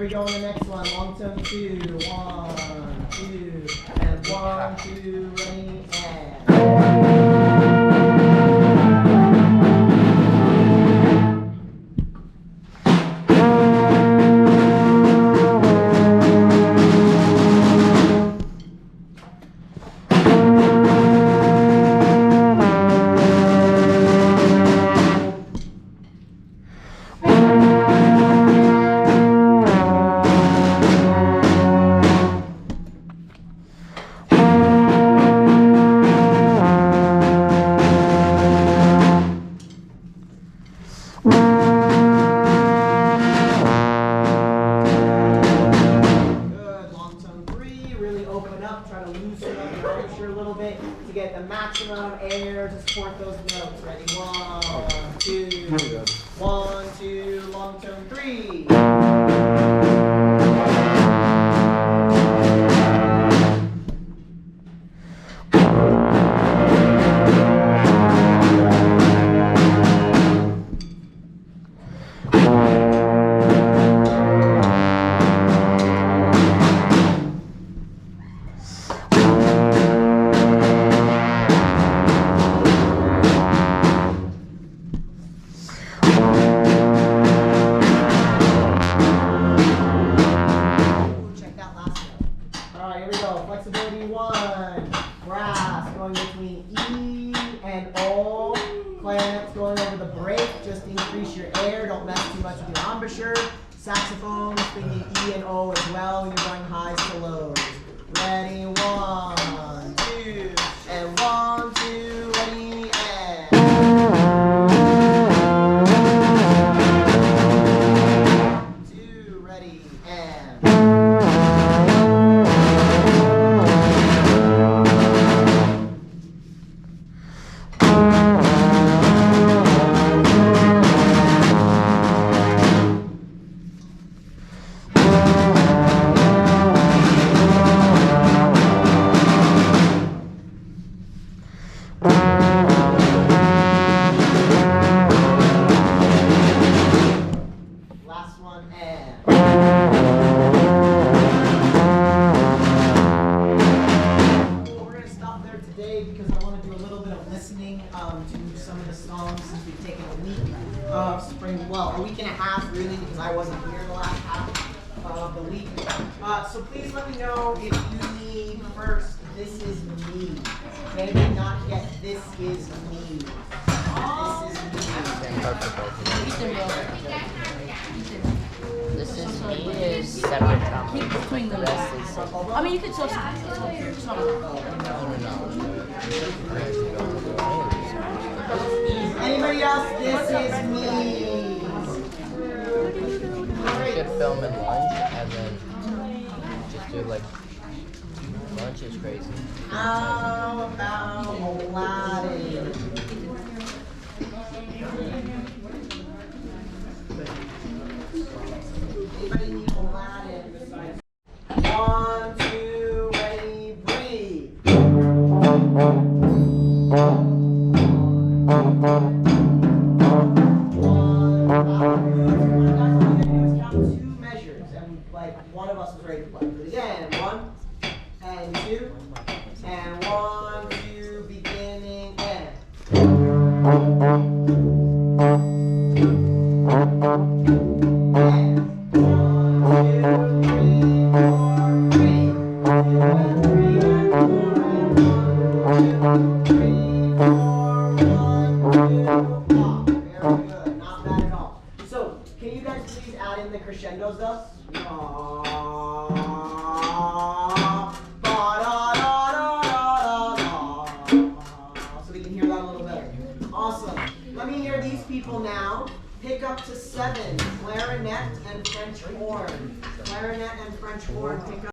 we go on the next one. Long tone 2. 1, 2, and 1, 2, ready, and. Try to loosen up your embouchure a little bit to get the maximum air to support those notes. Ready? 1, 2, 1, 2, long tone 3. Flexibility 1, brass going between E and O, clarinets going over the break, just increase your air, don't mess too much with your embouchure. Saxophone swinging E and O as well, you're going highs to lows. Ready, 1, 2, and 1, 2, ready, and. 2, ready, and. Last one, and. We're going to stop there today because I want to do a little bit of listening to some of the songs since we've taken a week of spring, well, a week and a half really, because I wasn't here the last half of the week. So please let me know if you need first, This Is Me. Maybe not yet, This Is Me. This Is Me. This Is Me is separate from Keep between the them. rest is I mean, you could still stop here. Anybody else? This Is Me. You should film in lunch and then just do like lunch is crazy. How about Aladdin? Anybody need Aladdin? 1, 2, ready, breathe. Two measures, and like one of us is ready to play. Do it again. 1 and 2, and 1, 2, beginning, and. The crescendos though. So we can hear that a little better. Awesome. Let me hear these people now. Pick up to 7. Clarinet and French horn. Clarinet and French horn. Pick up.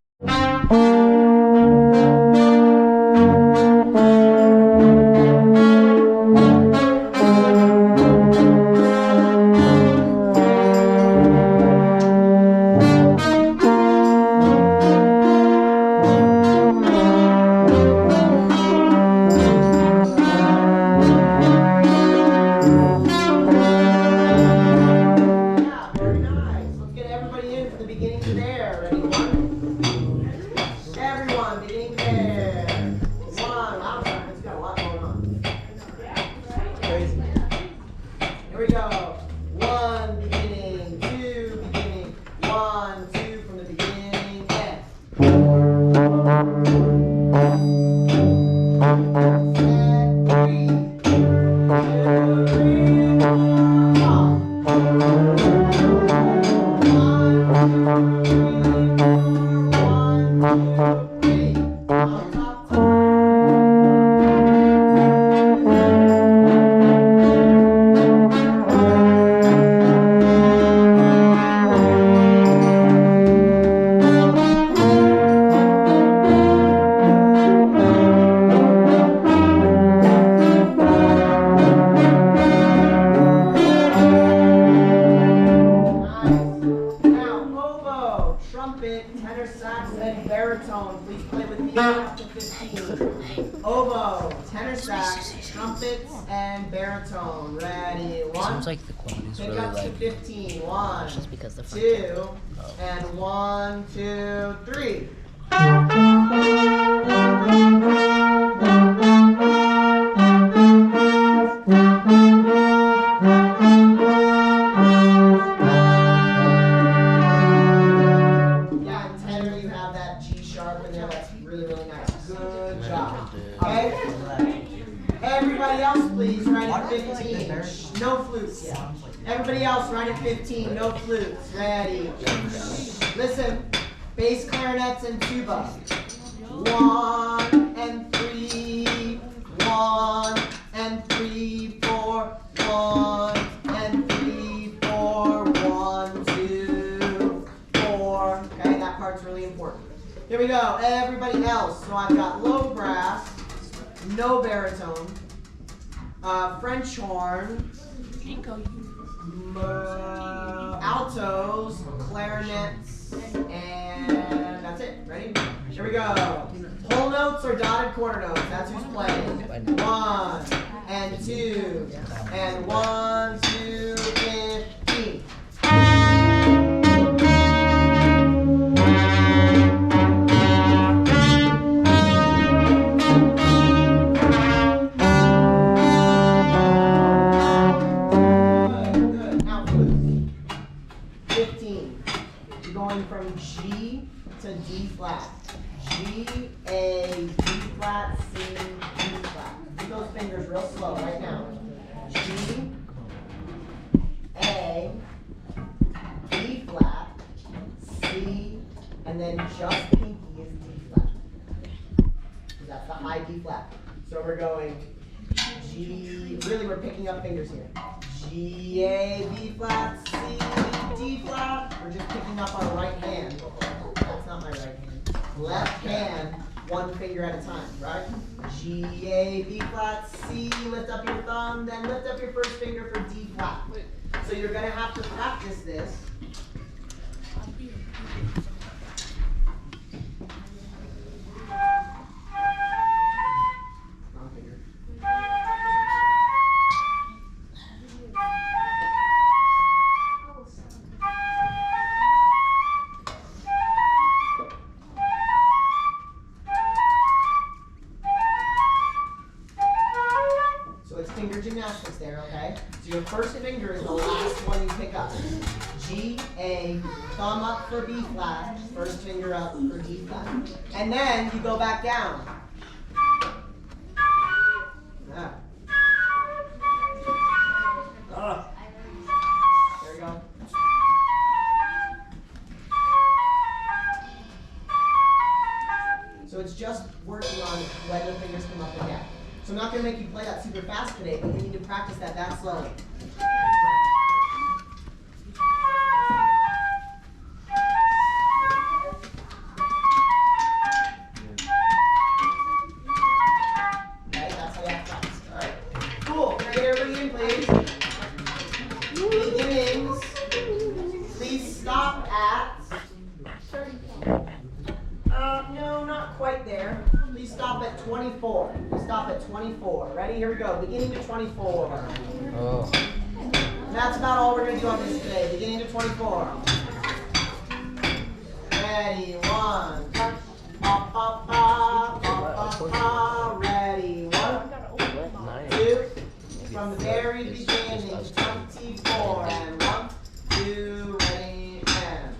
Beginning trumpets and baritone. Ready? One. Seems like the quality's Pick really up to like 15. One, it's just because the front 2, and 1, 2, 3. Yeah, and tenor, you have that G sharp in there. That's really, really nice. Good job. Okay? Everybody else, please, right at 15. No flutes yet. Everybody else, right at 15. No flutes. Ready? Listen. Bass clarinets and tuba. 1 and 3. 1 and 3, 4. 1 and 3, 4. 1, 2, 4. Okay, that part's really important. Here we go. Everybody else. So I've got low brass, no baritone, French horn, altos, clarinets, and that's it. Ready? Here we go. Whole notes or dotted quarter notes. That's who's playing. 1 and 2 and 1, 2, 15. Good. Now flutes. 15. You're going from G to D flat. G, A, D flat, C, D flat. Do those fingers real slow right now. G, A, D flat, C, and then just pinky is D flat. That's the high D flat. So we're going G, really we're picking up fingers here. G, A, B flat, C, D flat. We're just picking up our right hand. That's not my right hand. Left hand, one finger at a time, right? G, A, B flat, C, lift up your thumb, then lift up your first finger for D flat. So you're gonna have to practice this. Wrong finger. So it's finger gymnastics there, okay? So your first finger is the last one you pick up. G, A, thumb up for B flat, first finger up for D flat. And then you go back down. Ah. There we go. So it's just working on when the fingers come up and down. So I'm not going to make you play that super fast today, but you need to practice that slowly. Okay, that's how you have to practice. All right. Cool. Can I get everybody in, please? Beginnings. Please stop at. No, not quite there. Please stop at 24. Please stop at 24. Ready? Here we go. Beginning to 24. Oh. And that's about all we're going to do on this today. Beginning to 24. Ready? 1. Pa, pa, pa, pa, pa, pa. Ready? 1, 2. From the very beginning to 24. And 1, 2. Ready? And.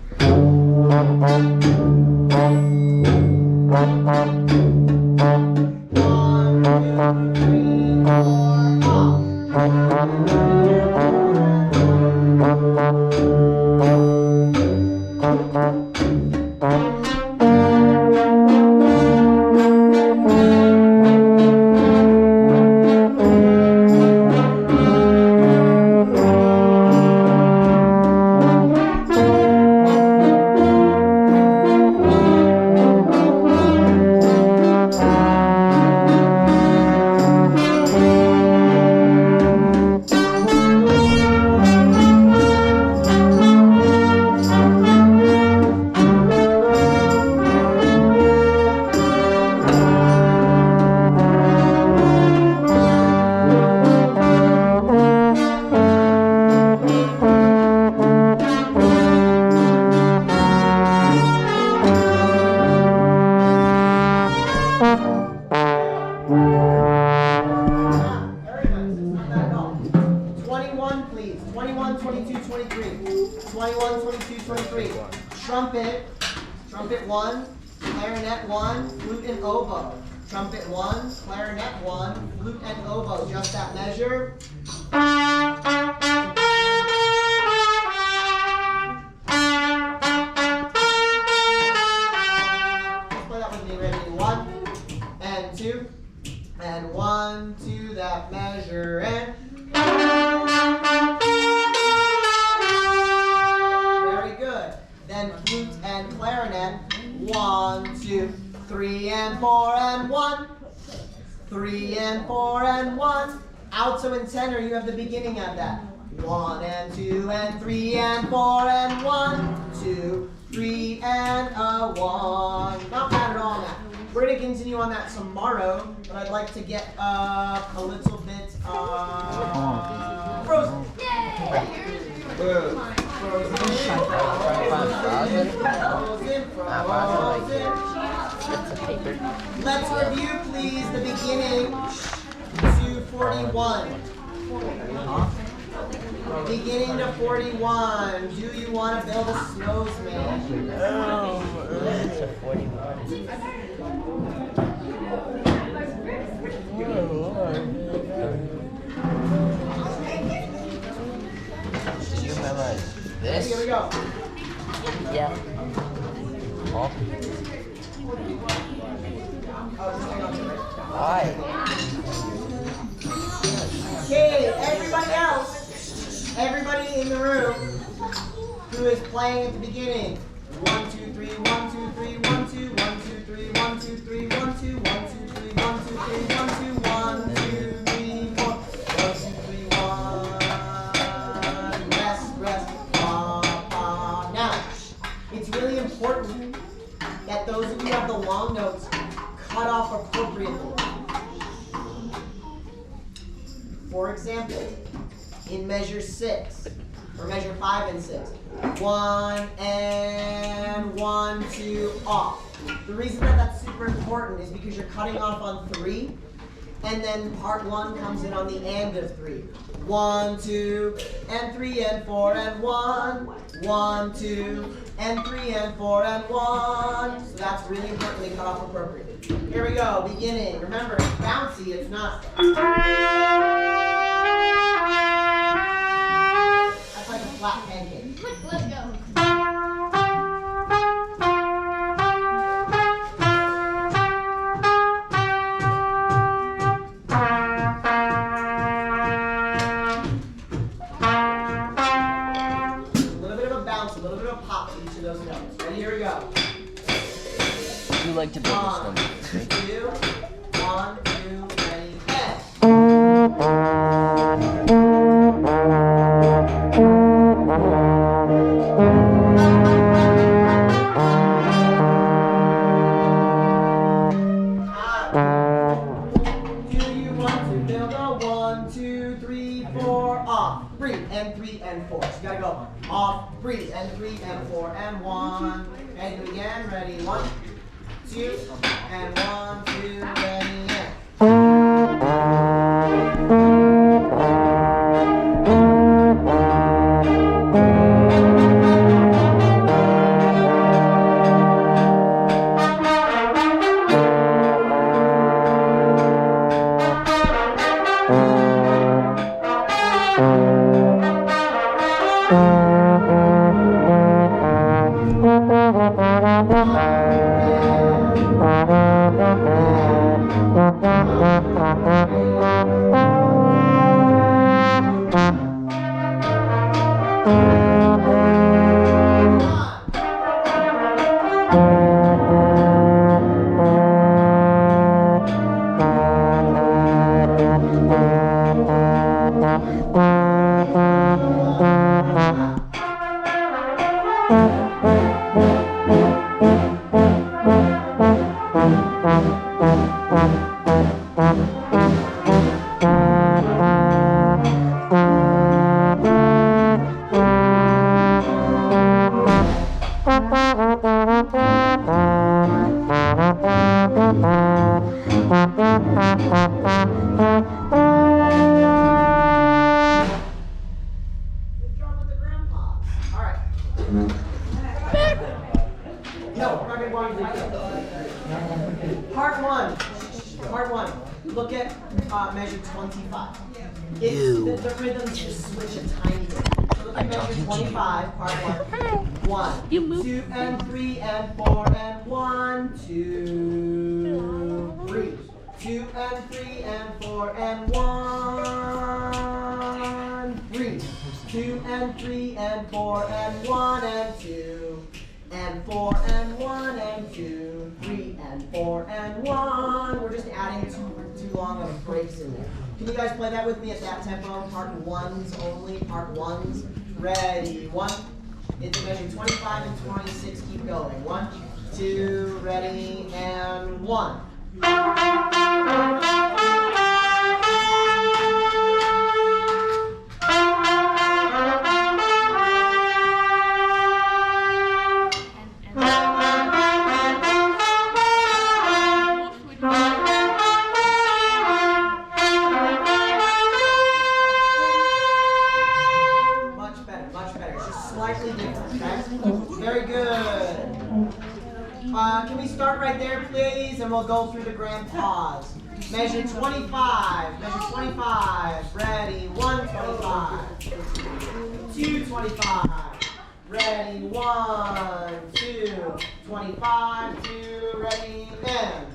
21, 22, 23. Trumpet 1, clarinet 1, flute and oboe. Trumpet 1, clarinet 1, flute and oboe. Just that measure. Let's play that with me. Ready? 1 and 2. And 1, 2, that measure, and very good. Then flute and clarinet, 1, 2, 3 and 4 and 1, 3 and 4 and 1. Alto and tenor, you have the beginning of that. 1 and 2 and 3 and 4 and 1, 2, 3 and a 1. Not bad at all now. We're going to continue on that tomorrow, but I'd like to get a little bit Frozen. Let's review, please, the beginning to 41. Beginning to 41. Do you want to build a snowman? It's a 41. Did you memorize this? Here we go. Yeah. Oh. Why? Okay, everybody else, everybody in the room who is playing at the beginning. 1, 2, 3, 1, 2, 3, 1, 2, 1, 2, 3, 1, 2, 3, 1, 2, 1, 2, 3, 1, 2, 3, 1, 2, 1, 2, 3, 4. 1, 2, 3, 1. Rest. Now, it's really important that those of you who have the long notes cut off appropriately. For example, in measure 6, or measure 5 and 6, 1 and 1, 2, off. The reason that that's super important is because you're cutting off on 3, and then part 1 comes in on the end of 3. 1, 2, and 3 and 4 and 1, 1, 2, and 3 and 4 and 1. So that's really importantly cut off appropriately. Here we go, beginning. Remember, it's bouncy, it's not. That's like a flat pancake. Let's go. Here we go. You like to build a snowman. 1, 2, ready, and. Do you want to build a 1, 2, 3, 4, off, 3 and 3 and 4. So you gotta go off, 3 and 3 and 4 and 1. And do it again. Ready? 1, 2, and 1, 2, ready, and. 25. It's, the rhythms just switch a tiny bit. So look at measure 25, part 1. 1, 2, and 3, and 4, and 1, 2, 3. 2, and 3, and 4, and 1, 3. 2, and 3, and 4, and 1, and 2. And 4, and 1, and 2, 3, and 4, and 1. We're just adding too long of breaks in there. Can you guys play that with me at that tempo? Part 1s only, part 1s. Ready, 1. It's measure 25 and 26, keep going. 1, 2, ready, and 1. Slightly different, okay? Very good. Can we start right there, please? And we'll go through the grand pause. Measure 25. Measure 25. Ready. 1, 25. 2, 25. Ready. 1, 2, 25. 2, ready, and.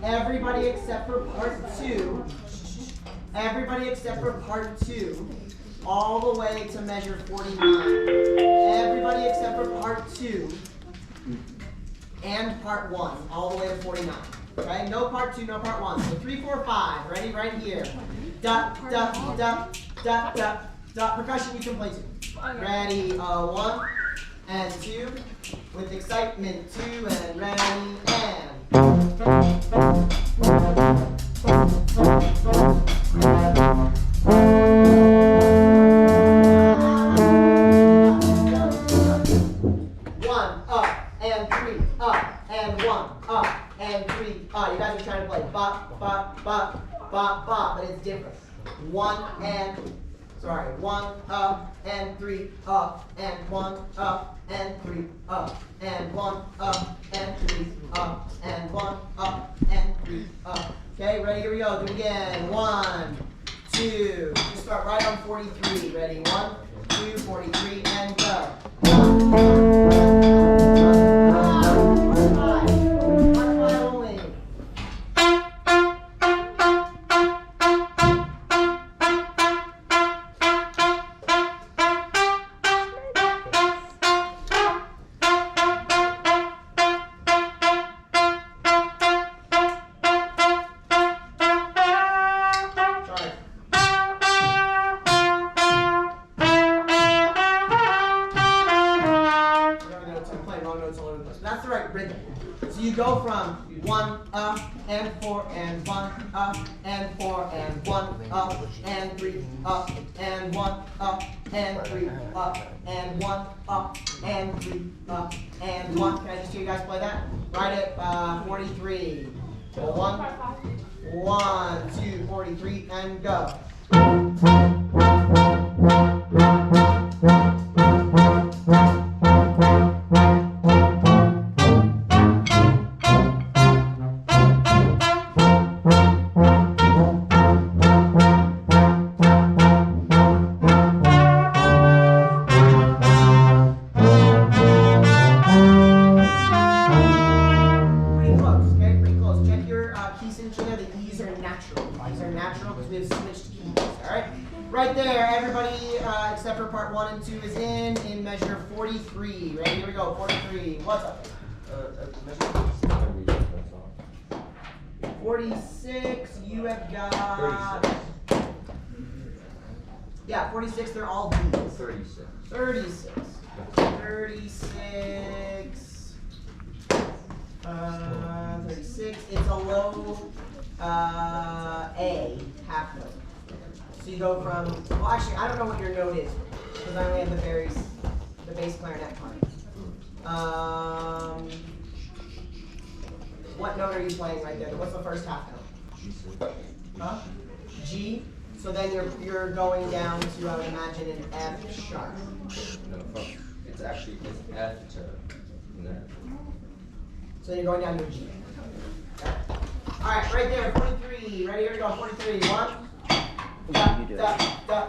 Everybody except for part 2. Everybody except for part 2. All the way to measure 49. Everybody except for part 2 and part 1. All the way to 49. Okay? No part 2, no part 1. So 3, 4, 5. Ready? Right here. Dot, dot, dot, dot, dot, dot. Percussion, you can play too. Ready? 1 and 2. With excitement, 2 and ready, and. 1 up and 3 up and 1 up and 3 up. You guys are trying to play bop, bop, bop, bop, bop, but it's different. 1 up and 3 up and 1 up and 3 up and 1 up and 3 up and 1 up and 3 up. Okay, ready? Here we go. Do it again. 1, 2. You start right on 43. Ready? 1, 2, 43, and go. 1, 5 only. That's the right rhythm. So you go from 1 up and 4 and 1 up and 4 and 1 up and 3 up and 1 up and 3 up and 1 up and 3 up and 1. Can I just hear you guys play that? Right at 43. So 1, 2, 43, and go. measure 43. Ready? Here we go. 43. What's up? 46. You have got. 36. Yeah, 46. They're all D's. 36. 36. 36. 36. It's a low A half note. So you go from, well actually I don't know what your note is because I only have the bass clarinet part. What note are you playing right there? What's the first half note? Huh? G. So then you're going down to, I would imagine, an F sharp. No, it's F to no. So you're going down to a G. Okay. All right, right there, 43. Ready? Here we go. 43. 1. Da, da, da, da,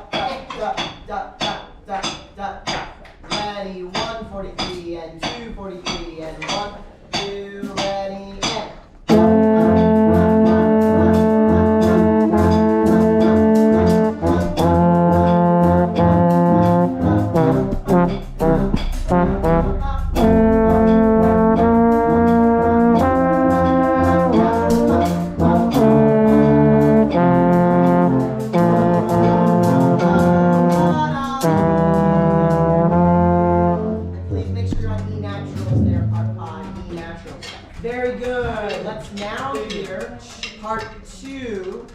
da, da, da, da, da, da. Ready? 1, 43, and 2, 43, and 1, 2, ready, and. Very good. Let's now hear part 2,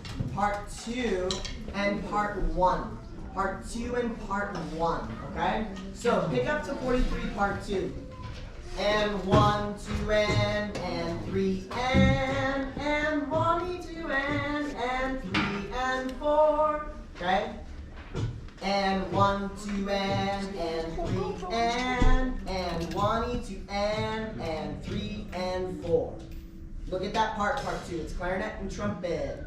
and part 1. Part 2 and part 1, okay? So pick up to 43, part 2. And 1, 2, and 3, and 1, 2, and 3, and 4, okay? And 1, 2, and 3, and 1, 2, and 3, and 4. Look at that part 2. It's clarinet and trumpet.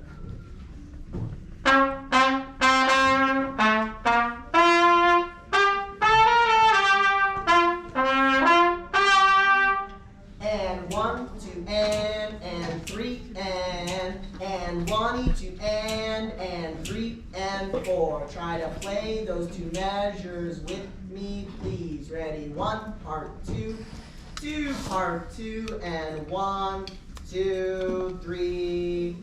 And 1, 2, and 3, and 1, 2, and 3, and 4. Try to play those 2 measures with me, please. Ready? 1, part 2, 2, part 2, and 1, 2, 3.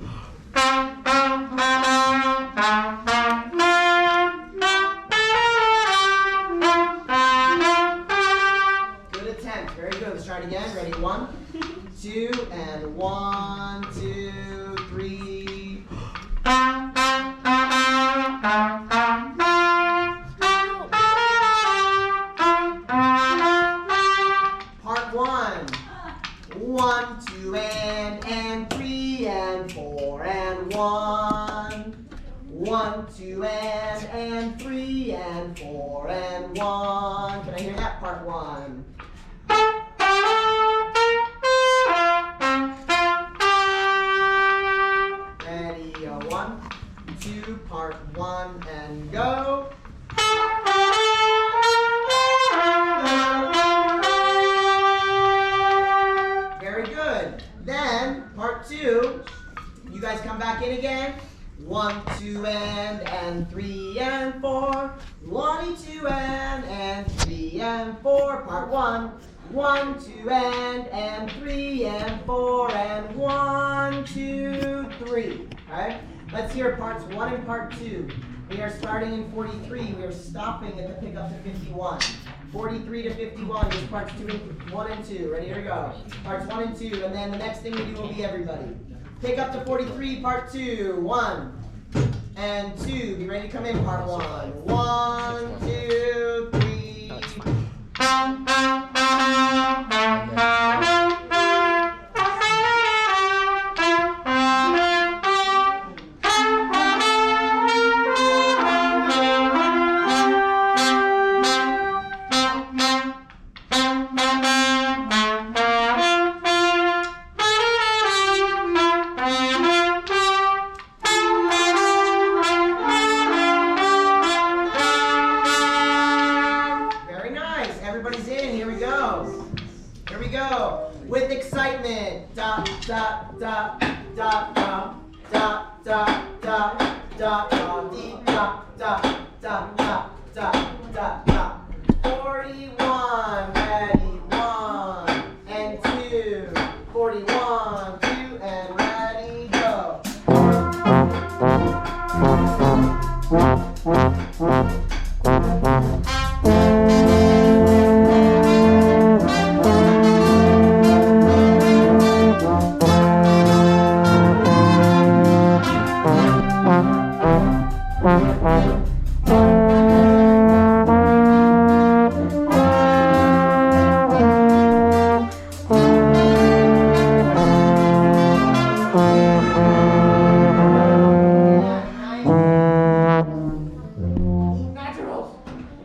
Good attempt. Very good. Let's try it again. Ready? 1, 2, and 1, 2, 3. Part 1. 1, 2, and 3, and 4, and 1. 1, 2, and 3, and 4, and 1. Can I hear that? Part 1. Ready? 1, 2, part 1, and go. Very good. Then, part 2, you guys come back in again. 1, 2, and 3, and 4. 1, 2, and 3, and 4. Part 1. 1, 2, and 3, and 4, and 1, 2, 3. Alright? Let's hear parts 1 and part 2. We are starting in 43. We are stopping at the pickup to 51. 43 to 51 is parts 1 and 2. Ready? Here we go. Parts 1 and 2. And then the next thing we do will be everybody. Pick up to 43, part 2. 1 and 2. Be ready to come in, part 1. 1, 2, 3. Oh, it's fine. Very nice. Everybody's in. Here we go. Here we go. With excitement. Da da da da da da da da da da dee, da da da da da da da. 41, ready, 1 and 2. 41, 2 and ready, go.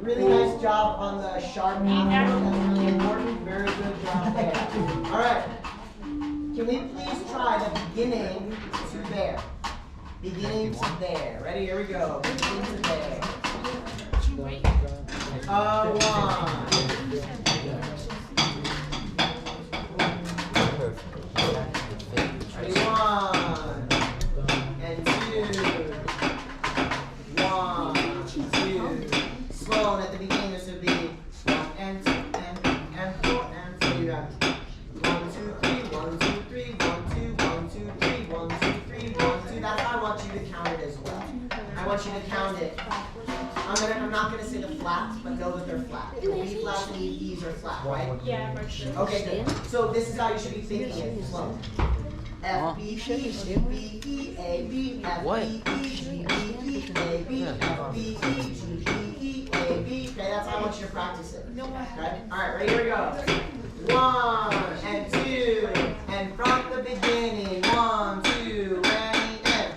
Really nice job on the sharp afro. That's really important. Very good job there. All right. Can we please try the beginning to there? Beginning to there. Ready? Here we go. Beginning to there. 1. Ready? 1 and 2. 1, 2. Slow, and at the beginning this would be 1 and 2 and 4 and 2. You got 1, 2, 3, 1, 2, 3, 1, 2, 1, 2, 3, 1, 2, 3, 1, 2. That's how I want you to count it as well. I want you to count it. I'm not gonna say the flats, but know that they're flat. The B flats and the E's are flat, right? Yeah, for sure. Okay, good. So this is how you should be thinking it. Slow. F B E G B E A B F B E G B E A B F B E G B E A B. Okay, that's how I want you to practice it. Okay? Alright, ready, here we go. 1 and 2 and from the beginning. 1, 2, ready, and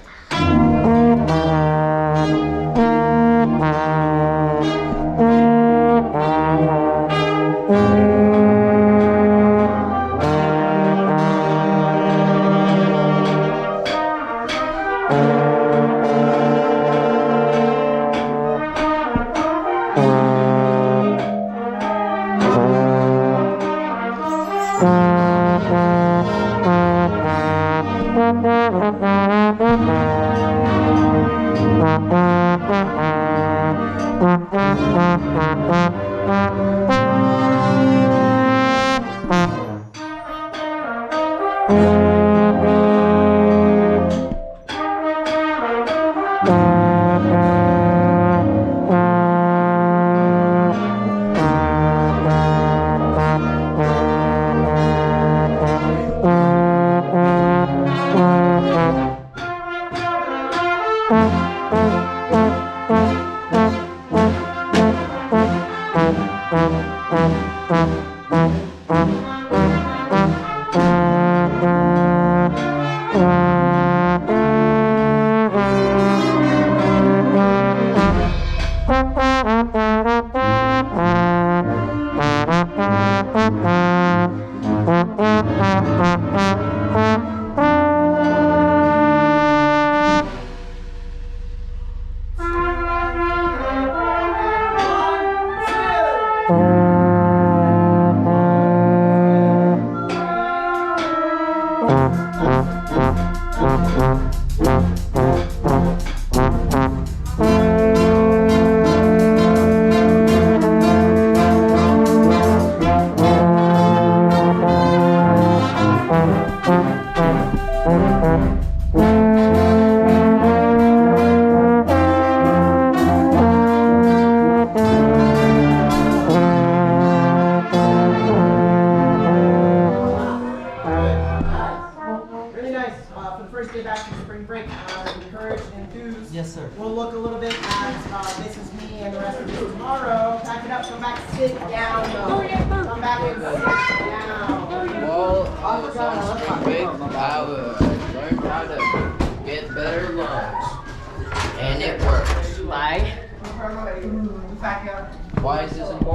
Yes, sir. We'll look a little bit at This Is Me and the rest of it tomorrow. Pack it up, come back, sit down though. Come back and sit down. Well, on spring break, I learned how to get better lungs. And it works. Bye. Back up. Why is this important?